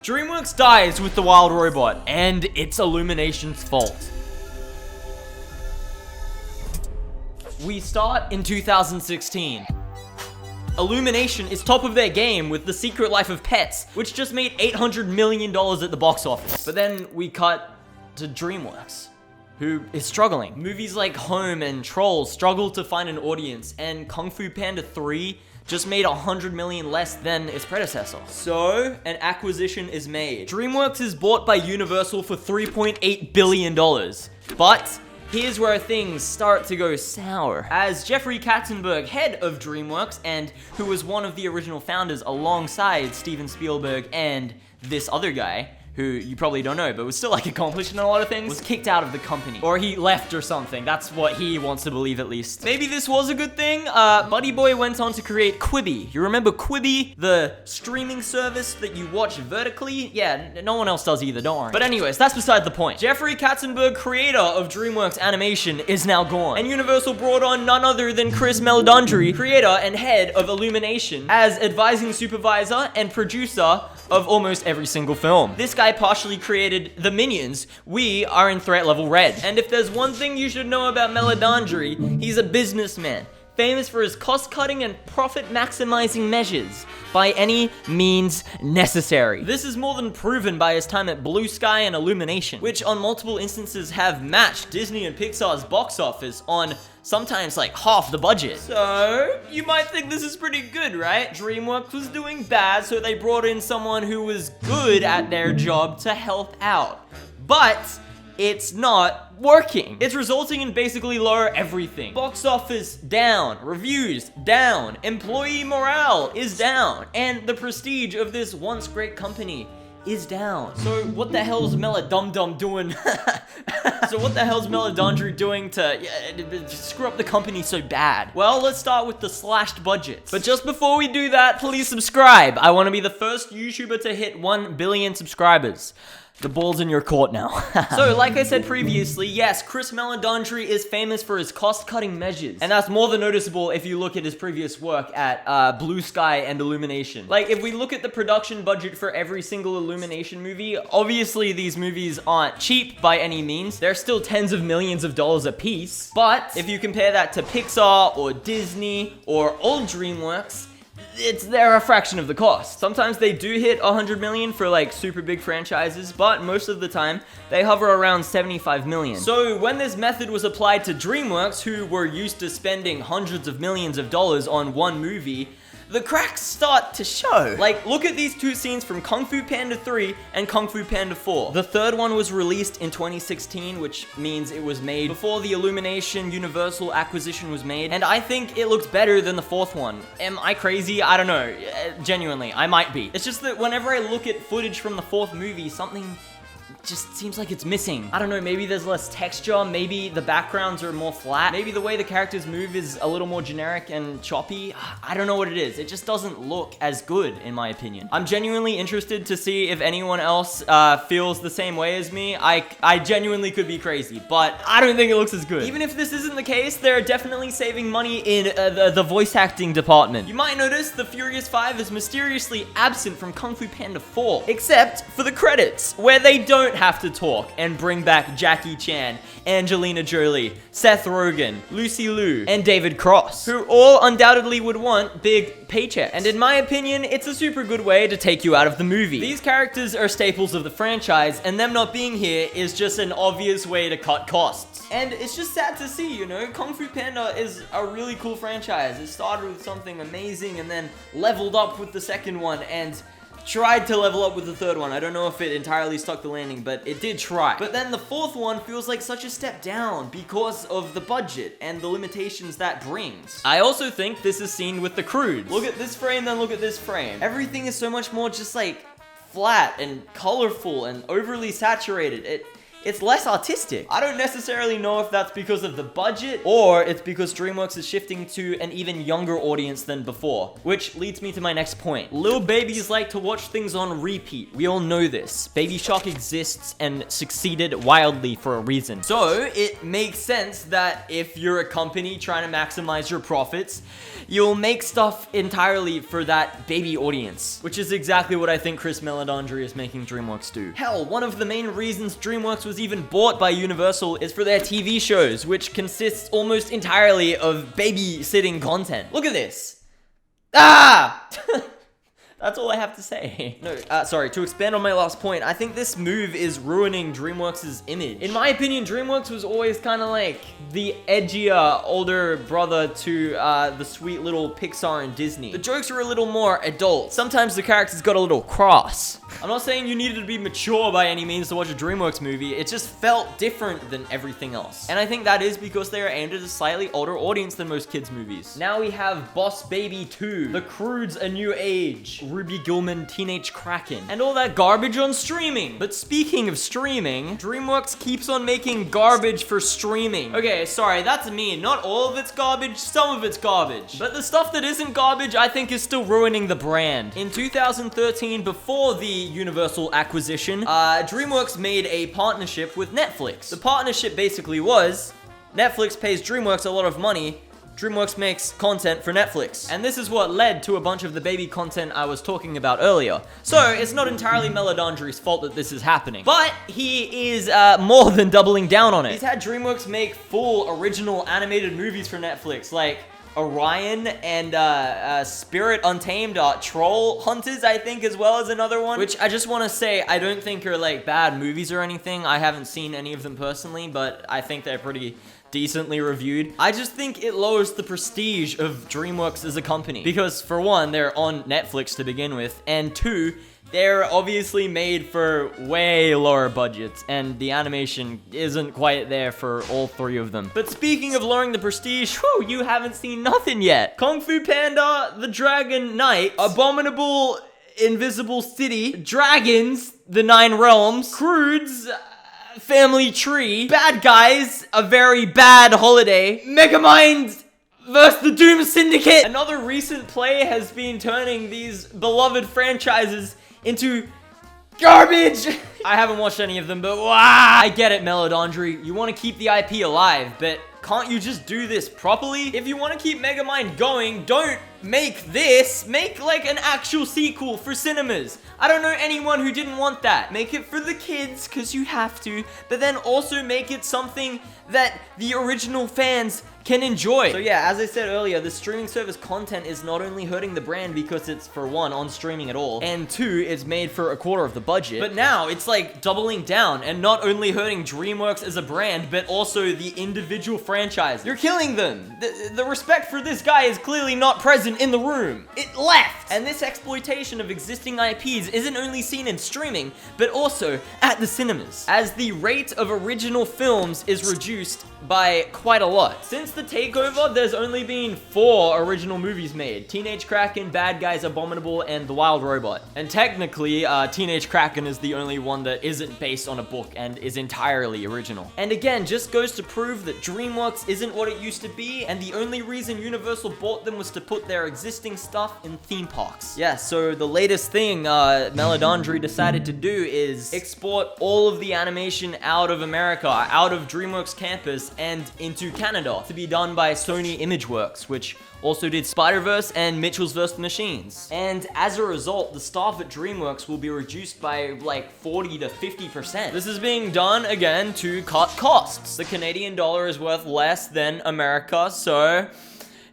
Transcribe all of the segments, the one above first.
DreamWorks dies with the Wild Robot, and it's Illumination's fault. We start in 2016. Illumination is top of their game with The Secret Life of Pets, which just made $800 million at the box office. But then we cut to DreamWorks, who is struggling. Movies like Home and Trolls struggle to find an audience, and Kung Fu Panda 3 just made $100 million less than its predecessor. So, an acquisition is made. DreamWorks is bought by Universal for $3.8 billion. But here's where things start to go sour. As Jeffrey Katzenberg, head of DreamWorks, and who was one of the original founders alongside Steven Spielberg and this other guy, who you probably don't know, but was still accomplished in a lot of things, was kicked out of the company. Or he left or something. That's what he wants to believe, at least. Maybe this was a good thing. Buddy Boy went on to create Quibi. You remember Quibi? The streaming service that you watch vertically? Yeah, no one else does either, don't worry. But anyways, that's beside the point. Jeffrey Katzenberg, creator of DreamWorks Animation, is now gone. And Universal brought on none other than Chris Meledandri, creator and head of Illumination, as advising supervisor and producer of almost every single film. This guy partially created the Minions. We are in threat level red. And if there's one thing you should know about Meledandri, he's a businessman, famous for his cost-cutting and profit-maximizing measures by any means necessary. This is more than proven by his time at Blue Sky and Illumination, which on multiple instances have matched Disney and Pixar's box office on sometimes like half the budget. So, you might think this is pretty good, right? DreamWorks was doing bad, so they brought in someone who was good at their job to help out. But it's not working. It's resulting in basically lower everything. Box office down, reviews down, employee morale is down, and the prestige of this once great company is down. So what the hell's Meledum doing? So what the hell's Meledandri doing to screw up the company so bad? Well, let's start with the slashed budgets. But just before we do that, please subscribe. I want to be the first YouTuber to hit 1 billion subscribers. The ball's in your court now. So, like I said previously, yes, Chris Meledandri is famous for his cost-cutting measures. And that's more than noticeable if you look at his previous work at Blue Sky and Illumination. Like, if we look at the production budget for every single Illumination movie, obviously these movies aren't cheap by any means. They're still tens of millions of dollars a piece. But if you compare that to Pixar or Disney or old DreamWorks, they're a fraction of the cost. Sometimes they do hit 100 million for like super big franchises, but most of the time they hover around 75 million. So when this method was applied to DreamWorks, who were used to spending hundreds of millions of dollars on one movie, the cracks start to show. Like, look at these two scenes from Kung Fu Panda 3 and Kung Fu Panda 4. The third one was released in 2016, which means it was made before the Illumination Universal acquisition was made, and I think it looks better than the fourth one. Am I crazy? I don't know. Genuinely, I might be. It's just that whenever I look at footage from the fourth movie, something just seems like it's missing. I don't know, maybe there's less texture, maybe the backgrounds are more flat, maybe the way the characters move is a little more generic and choppy. I don't know what it is. It just doesn't look as good, in my opinion. I'm genuinely interested to see if anyone else feels the same way as me. I genuinely could be crazy, but I don't think it looks as good. Even if this isn't the case, they're definitely saving money in the voice acting department. You might notice the Furious 5 is mysteriously absent from Kung Fu Panda 4, except for the credits, where they don't have to talk and bring back Jackie Chan, Angelina Jolie, Seth Rogen, Lucy Liu, and David Cross, who all undoubtedly would want big paychecks. And in my opinion, it's a super good way to take you out of the movie. These characters are staples of the franchise, and them not being here is just an obvious way to cut costs. And it's just sad to see, you know, Kung Fu Panda is a really cool franchise. It started with something amazing and then leveled up with the second one and tried to level up with the third one. I don't know if it entirely stuck the landing, but it did try. But then the fourth one feels like such a step down because of the budget and the limitations that brings. I also think this is seen with the Croods. Look at this frame, then look at this frame. Everything is so much more just like flat and colorful and overly saturated. it's less artistic. I don't necessarily know if that's because of the budget or it's because DreamWorks is shifting to an even younger audience than before, which leads me to my next point. Little babies like to watch things on repeat. We all know this. Baby Shark exists and succeeded wildly for a reason. So it makes sense that if you're a company trying to maximize your profits, you'll make stuff entirely for that baby audience, which is exactly what I think Chris Meledandri is making DreamWorks do. Hell, one of the main reasons DreamWorks was even bought by Universal is for their TV shows, which consists almost entirely of babysitting content. Look at this. Ah! That's all I have to say. No, sorry, to expand on my last point, I think this move is ruining DreamWorks' image. In my opinion, DreamWorks was always kind of like the edgier older brother to the sweet little Pixar and Disney. The jokes were a little more adult. Sometimes the characters got a little cross. I'm not saying you needed to be mature by any means to watch a DreamWorks movie. It just felt different than everything else. And I think that is because they are aimed at a slightly older audience than most kids' movies. Now we have Boss Baby 2, The Croods: A New Age, Ruby Gillman, Teenage Kraken, and all that garbage on streaming. But speaking of streaming, DreamWorks keeps on making garbage for streaming. Okay, sorry, that's mean. Not all of it's garbage, some of it's garbage. But the stuff that isn't garbage, I think is still ruining the brand. In 2013, before the Universal acquisition, DreamWorks made a partnership with Netflix. The partnership basically was, Netflix pays DreamWorks a lot of money, DreamWorks makes content for Netflix. And this is what led to a bunch of the baby content I was talking about earlier. So, it's not entirely Meledandri's fault that this is happening. But he is more than doubling down on it. He's had DreamWorks make full original animated movies for Netflix, like Orion and Spirit Untamed, Troll Hunters, I think, as well as another one, which I just want to say I don't think are like bad movies or anything. I haven't seen any of them personally, but I think they're pretty decently reviewed. I just think it lowers the prestige of DreamWorks as a company because, for one, they're on Netflix to begin with, and two, they're obviously made for way lower budgets, and the animation isn't quite there for all three of them. But speaking of lowering the prestige, whew, you haven't seen nothing yet. Kung Fu Panda, The Dragon Knight, Abominable Invisible City, Dragons, The Nine Realms, Croods, Family Tree, Bad Guys, A Very Bad Holiday, Megamind vs. the Doom Syndicate. Another recent play has been turning these beloved franchises into garbage. I haven't watched any of them, but wow. I get it, Meledandri. You want to keep the IP alive, but can't you just do this properly? If you want to keep Megamind going, don't make this. Make like an actual sequel for cinemas. I don't know anyone who didn't want that. Make it for the kids, because you have to, but then also make it something that the original fans can enjoy. So yeah, as I said earlier, the streaming service content is not only hurting the brand because it's, for one, on streaming at all, and two, it's made for a quarter of the budget, but now it's like doubling down and not only hurting DreamWorks as a brand, but also the individual franchises. You're killing them. The respect for this guy is clearly not present in the room. It left. And this exploitation of existing IPs isn't only seen in streaming, but also at the cinemas, as the rate of original films is reduced by quite a lot. Since the takeover, there's only been 4 original movies made: Teenage Kraken, Bad Guys, Abominable, and The Wild Robot. And technically, Teenage Kraken is the only one that isn't based on a book and is entirely original. And again, just goes to prove that DreamWorks isn't what it used to be, and the only reason Universal bought them was to put their existing stuff in theme parks. Yeah, so the latest thing Meledandri decided to do is export all of the animation out of America, out of DreamWorks campus, and into Canada to be done by Sony Imageworks, which also did Spider-Verse and Mitchell's vs. the Machines. And as a result, the staff at DreamWorks will be reduced by like 40 to 50%. This is being done, again, to cut costs. The Canadian dollar is worth less than America, so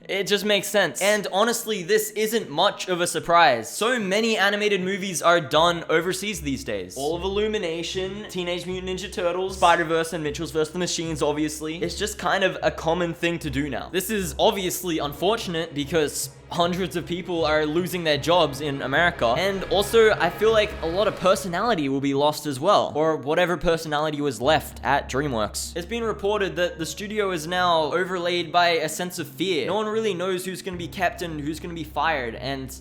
it just makes sense. And honestly, this isn't much of a surprise. So many animated movies are done overseas these days. All of Illumination, Teenage Mutant Ninja Turtles, Spider-Verse, and Mitchell's vs. the Machines, obviously. It's just kind of a common thing to do now. This is obviously unfortunate because hundreds of people are losing their jobs in America. And also, I feel like a lot of personality will be lost as well, or whatever personality was left at DreamWorks. It's been reported that the studio is now overlaid by a sense of fear. No one really knows who's going to be kept and who's going to be fired, and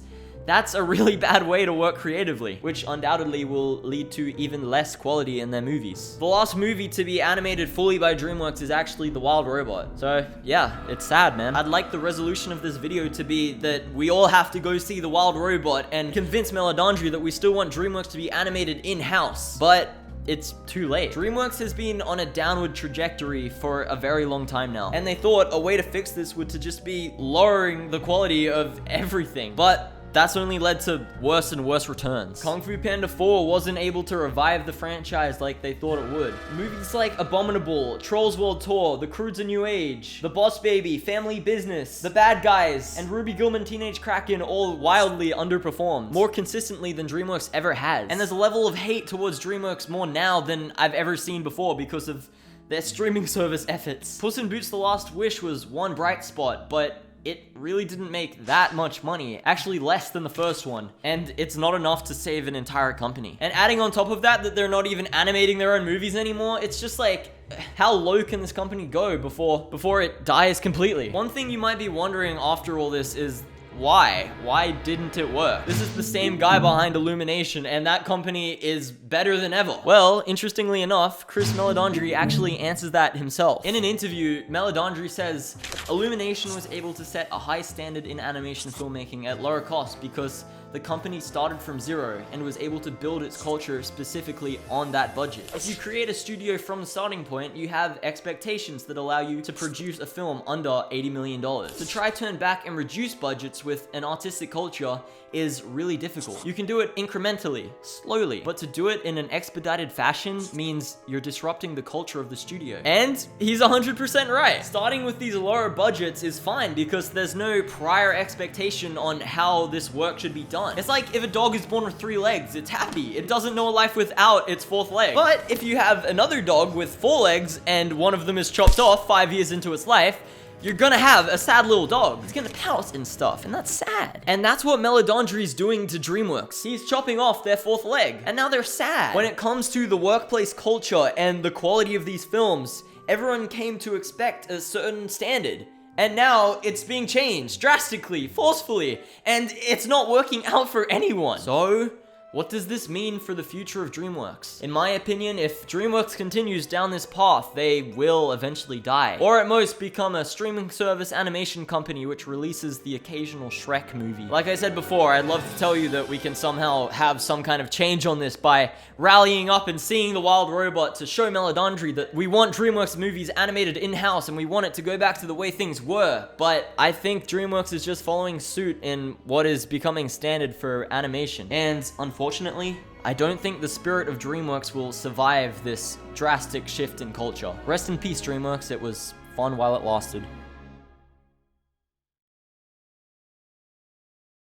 That's a really bad way to work creatively, which undoubtedly will lead to even less quality in their movies. The last movie to be animated fully by DreamWorks is actually The Wild Robot. So yeah, it's sad, man. I'd like the resolution of this video to be that we all have to go see The Wild Robot and convince Meledandri that we still want DreamWorks to be animated in-house. But it's too late. DreamWorks has been on a downward trajectory for a very long time now, and they thought a way to fix this would to just be lowering the quality of everything. But that's only led to worse and worse returns. Kung Fu Panda 4 wasn't able to revive the franchise like they thought it would. Movies like Abominable, Trolls World Tour, The Croods: A New Age, The Boss Baby, Family Business, The Bad Guys, and Ruby Gillman Teenage Kraken all wildly underperformed, more consistently than DreamWorks ever has. And there's a level of hate towards DreamWorks more now than I've ever seen before because of their streaming service efforts. Puss in Boots: The Last Wish was one bright spot, but it really didn't make that much money, actually less than the first one, and it's not enough to save an entire company. And adding on top of that they're not even animating their own movies anymore, it's just like, how low can this company go before it dies completely? One thing you might be wondering after all this is, why? Why didn't it work? This is the same guy behind Illumination, and that company is better than ever. Well, interestingly enough, Chris Meledandri actually answers that himself. In an interview, Meledandri says, Illumination was able to set a high standard in animation filmmaking at lower cost because the company started from zero and was able to build its culture specifically on that budget. If you create a studio from the starting point, you have expectations that allow you to produce a film under $80 million. To try turn back and reduce budgets with an artistic culture is really difficult. You can do it incrementally, slowly, but to do it in an expedited fashion means you're disrupting the culture of the studio. And he's 100% right. Starting with these lower budgets is fine because there's no prior expectation on how this work should be done. It's like if a dog is born with 3 legs, it's happy. It doesn't know a life without its 4th leg. But if you have another dog with 4 legs and one of them is chopped off 5 years into its life, you're gonna have a sad little dog. It's gonna pout and stuff, and that's sad. And that's what Meledandri's doing to DreamWorks. He's chopping off their 4th leg, and now they're sad. When it comes to the workplace culture and the quality of these films, everyone came to expect a certain standard. And now it's being changed drastically, forcefully, and it's not working out for anyone. So, what does this mean for the future of DreamWorks? In my opinion, if DreamWorks continues down this path, they will eventually die. Or at most become a streaming service animation company which releases the occasional Shrek movie. Like I said before, I'd love to tell you that we can somehow have some kind of change on this by rallying up and seeing The Wild Robot to show Meledandri that we want DreamWorks movies animated in-house and we want it to go back to the way things were. But I think DreamWorks is just following suit in what is becoming standard for animation. And unfortunately, I don't think the spirit of DreamWorks will survive this drastic shift in culture. Rest in peace, DreamWorks. It was fun while it lasted.